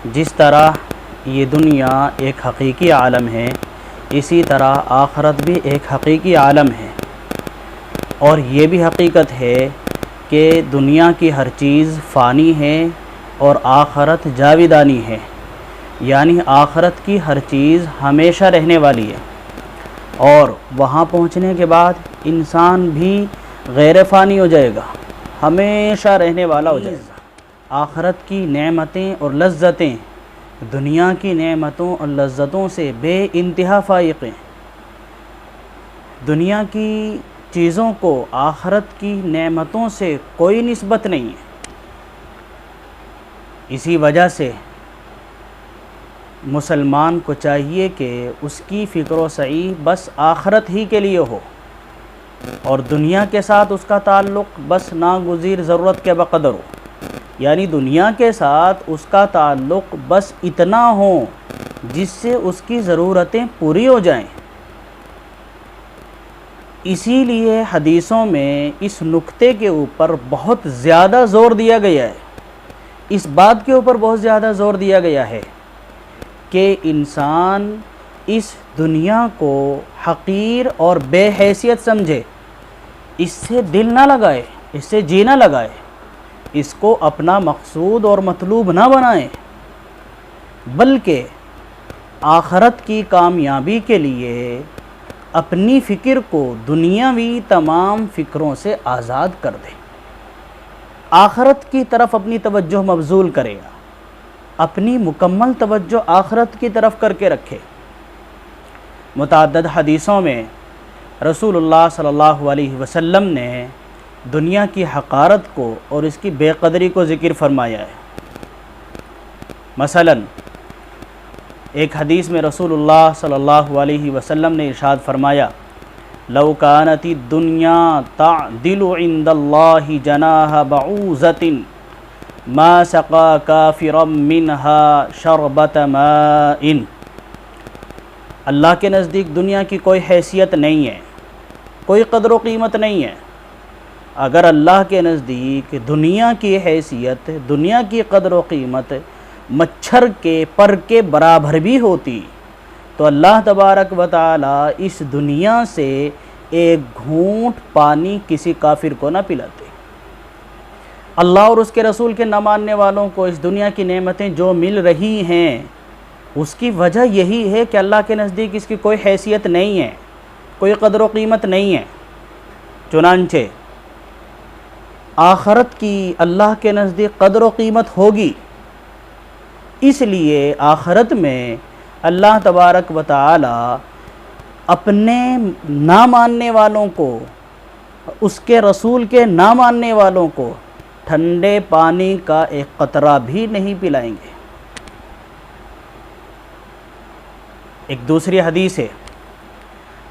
جس طرح یہ دنیا ایک حقیقی عالم ہے، اسی طرح آخرت بھی ایک حقیقی عالم ہے، اور یہ بھی حقیقت ہے کہ دنیا کی ہر چیز فانی ہے اور آخرت جاویدانی ہے، یعنی آخرت کی ہر چیز ہمیشہ رہنے والی ہے، اور وہاں پہنچنے کے بعد انسان بھی غیر فانی ہو جائے گا، ہمیشہ رہنے والا ہو جائے گا۔ آخرت کی نعمتیں اور لذتیں دنیا کی نعمتوں اور لذتوں سے بے انتہا فائق ہیں۔ دنیا کی چیزوں کو آخرت کی نعمتوں سے کوئی نسبت نہیں ہے۔ اسی وجہ سے مسلمان کو چاہیے کہ اس کی فکر و سعی بس آخرت ہی کے لیے ہو، اور دنیا کے ساتھ اس کا تعلق بس ناگزیر ضرورت کے بقدر ہو، یعنی دنیا کے ساتھ اس کا تعلق بس اتنا ہو جس سے اس کی ضرورتیں پوری ہو جائیں۔ اسی لیے حدیثوں میں اس نکتے کے اوپر بہت زیادہ زور دیا گیا ہے، اس بات کے اوپر بہت زیادہ زور دیا گیا ہے کہ انسان اس دنیا کو حقیر اور بے حیثیت سمجھے، اس سے دل نہ لگائے، اس سے جی نہ لگائے، اس کو اپنا مقصود اور مطلوب نہ بنائیں، بلکہ آخرت کی کامیابی کے لیے اپنی فکر کو دنیاوی تمام فکروں سے آزاد کر دیں، آخرت کی طرف اپنی توجہ مبذول کرے گا، اپنی مکمل توجہ آخرت کی طرف کر کے رکھے۔ متعدد حدیثوں میں رسول اللہ صلی اللہ علیہ وسلم نے دنیا کی حقارت کو اور اس کی بے قدری کو ذکر فرمایا ہے۔ مثلا ایک حدیث میں رسول اللہ صلی اللہ علیہ وسلم نے ارشاد فرمایا، لو کانت الدنیا تعدل عند اللہ جناح بعوضۃ ما سقا کافرا منها شربۃ ماء۔ اللہ کے نزدیک دنیا کی کوئی حیثیت نہیں ہے، کوئی قدر و قیمت نہیں ہے۔ اگر اللہ کے نزدیک دنیا کی حیثیت، دنیا کی قدر و قیمت مچھر کے پر کے برابر بھی ہوتی تو اللہ تبارک و تعالی اس دنیا سے ایک گھونٹ پانی کسی کافر کو نہ پلاتے۔ اللہ اور اس کے رسول کے نہ ماننے والوں کو اس دنیا کی نعمتیں جو مل رہی ہیں، اس کی وجہ یہی ہے کہ اللہ کے نزدیک اس کی کوئی حیثیت نہیں ہے، کوئی قدر و قیمت نہیں ہے۔ چنانچہ آخرت کی اللہ کے نزدیک قدر و قیمت ہوگی، اس لیے آخرت میں اللہ تبارک و تعالی اپنے نہ ماننے والوں کو، اس کے رسول کے نہ ماننے والوں کو ٹھنڈے پانی کا ایک قطرہ بھی نہیں پلائیں گے۔ ایک دوسری حدیث ہے،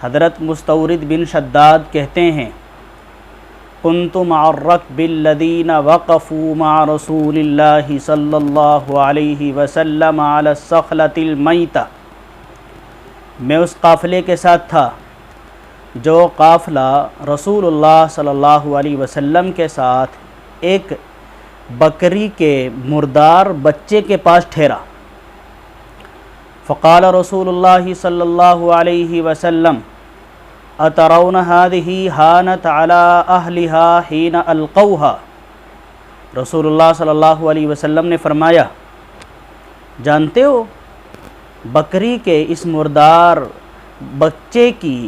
حضرت مستورد بن شداد کہتے ہیں، كنت مع الركب الذين وقفوا مع رسول الله صلی اللہ علیہ وسلم على الصخلة الميتة۔ میں اس قافلے کے ساتھ تھا جو قافلہ رسول اللہ صلی اللہ علیہ وسلم کے ساتھ ایک بکری کے مردار بچے کے پاس ٹھہرا۔ فقال رسول اللہ صلی اللہ علیہ وسلم، اترون هذه هانت على اهلها حين القوها۔ رسول اللہ صلی اللہ علیہ وسلم نے فرمایا، جانتے ہو بکری کے اس مردار بچے کی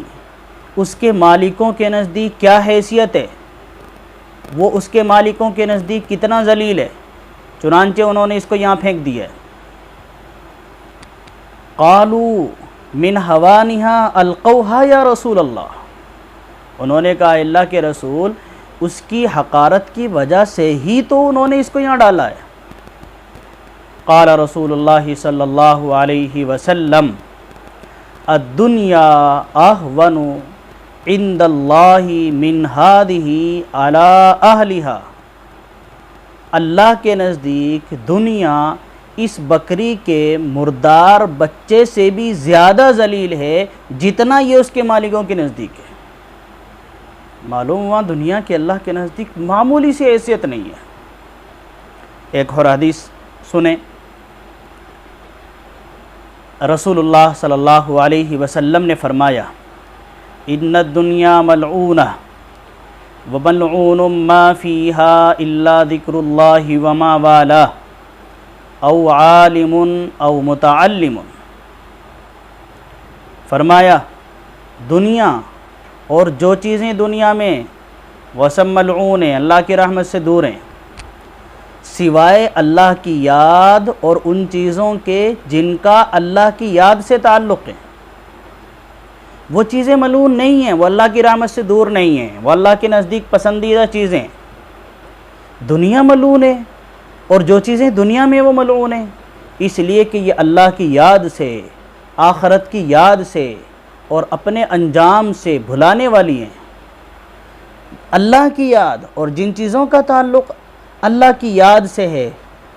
اس کے مالکوں کے نزدیک کیا حیثیت ہے، وہ اس کے مالکوں کے نزدیک کتنا ذلیل ہے، چنانچہ انہوں نے اس کو یہاں پھینک دیا ہے۔ قالوا من حوانها القوها یا رسول اللہ۔ انہوں نے کہا اللہ کے رسول، اس کی حقارت کی وجہ سے ہی تو انہوں نے اس کو یہاں ڈالا ہے۔ قال رسول اللہ صلی اللہ علیہ وسلم، الدنیا اہون عند اللہ من هذه على اہلها۔ اللہ کے نزدیک دنیا اس بکری کے مردار بچے سے بھی زیادہ ذلیل ہے جتنا یہ اس کے مالکوں کے نزدیک ہے۔ معلوم ہوا دنیا کے اللہ کے نزدیک معمولی سی حیثیت نہیں ہے۔ ایک اور حدیث سنیں، رسول اللہ صلی اللہ علیہ وسلم نے فرمایا ان الدنیا ملعونہ وملعون ما فیہا الا ذکر اللہ وما والا او عالم او متعلم۔ فرمایا دنیا اور جو چیزیں دنیا میں وہ سب ملعون ہیں، اللہ کی رحمت سے دور ہیں، سوائے اللہ کی یاد اور ان چیزوں کے جن کا اللہ کی یاد سے تعلق ہے۔ وہ چیزیں ملعون نہیں ہیں، وہ اللہ کی رحمت سے دور نہیں ہیں، وہ اللہ کے نزدیک پسندیدہ چیزیں۔ دنیا ملعون ہے اور جو چیزیں دنیا میں وہ ملعون ہیں، اس لیے کہ یہ اللہ کی یاد سے، آخرت کی یاد سے اور اپنے انجام سے بھلانے والی ہیں۔ اللہ کی یاد اور جن چیزوں کا تعلق اللہ کی یاد سے ہے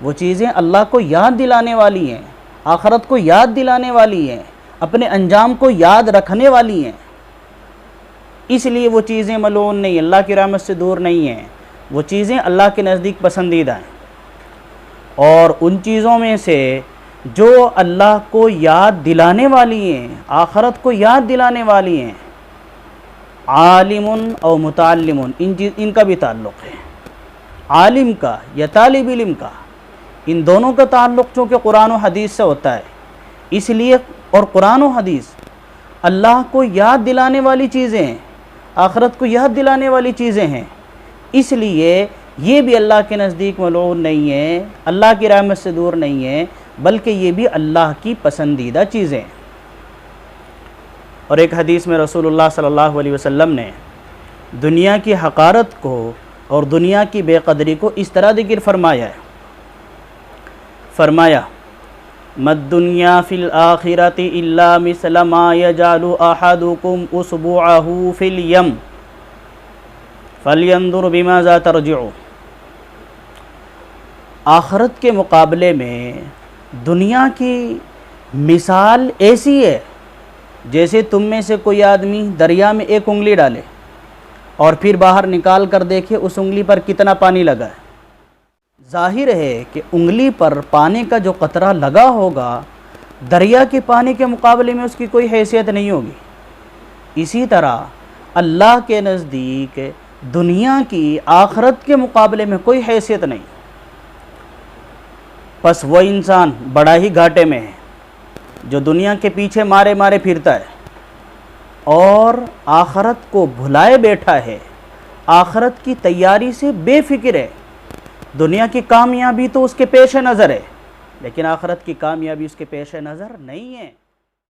وہ چیزیں اللہ کو یاد دلانے والی ہیں، آخرت کو یاد دلانے والی ہیں، اپنے انجام کو یاد رکھنے والی ہیں، اس لیے وہ چیزیں ملعون نہیں، اللہ کی رحمت سے دور نہیں ہیں، وہ چیزیں اللہ کے نزدیک پسندیدہ ہیں۔ اور ان چیزوں میں سے جو اللہ کو یاد دلانے والی ہیں، آخرت کو یاد دلانے والی ہیں، عالم او متعلم، ان کا بھی تعلق ہے، عالم کا یا طالب علم کا، ان دونوں کا تعلق چونکہ قرآن و حدیث سے ہوتا ہے، اس لیے اور قرآن و حدیث اللہ کو یاد دلانے والی چیزیں ہیں، آخرت کو یاد دلانے والی چیزیں ہیں، اس لیے یہ بھی اللہ کے نزدیک ملعون نہیں ہے، اللہ کی رحمت سے دور نہیں ہے، بلکہ یہ بھی اللہ کی پسندیدہ چیزیں ہیں۔ اور ایک حدیث میں رسول اللہ صلی اللہ علیہ وسلم نے دنیا کی حقارت کو اور دنیا کی بے قدری کو اس طرح ذکر فرمایا ہے، فرمایا مَا الدُّنْيَا فِي الْآخِرَةِ إِلَّا مِثْلَ مَا يَجْعَلُ أَحَدُكُمْ أُصْبُعَهُ فِي الْيَمِّ فَلْيَنْظُرْ بِمَاذَا تَرْجِعُ۔ آخرت کے مقابلے میں دنیا کی مثال ایسی ہے جیسے تم میں سے کوئی آدمی دریا میں ایک انگلی ڈالے اور پھر باہر نکال کر دیکھے اس انگلی پر کتنا پانی لگا ہے۔ ظاہر ہے کہ انگلی پر پانی کا جو قطرہ لگا ہوگا دریا کے پانی کے مقابلے میں اس کی کوئی حیثیت نہیں ہوگی۔ اسی طرح اللہ کے نزدیک دنیا کی آخرت کے مقابلے میں کوئی حیثیت نہیں۔ پس وہ انسان بڑا ہی گھاٹے میں ہے جو دنیا کے پیچھے مارے مارے پھرتا ہے اور آخرت کو بھلائے بیٹھا ہے، آخرت کی تیاری سے بے فکر ہے۔ دنیا کی کامیابی تو اس کے پیش نظر ہے لیکن آخرت کی کامیابی اس کے پیش نظر نہیں ہے۔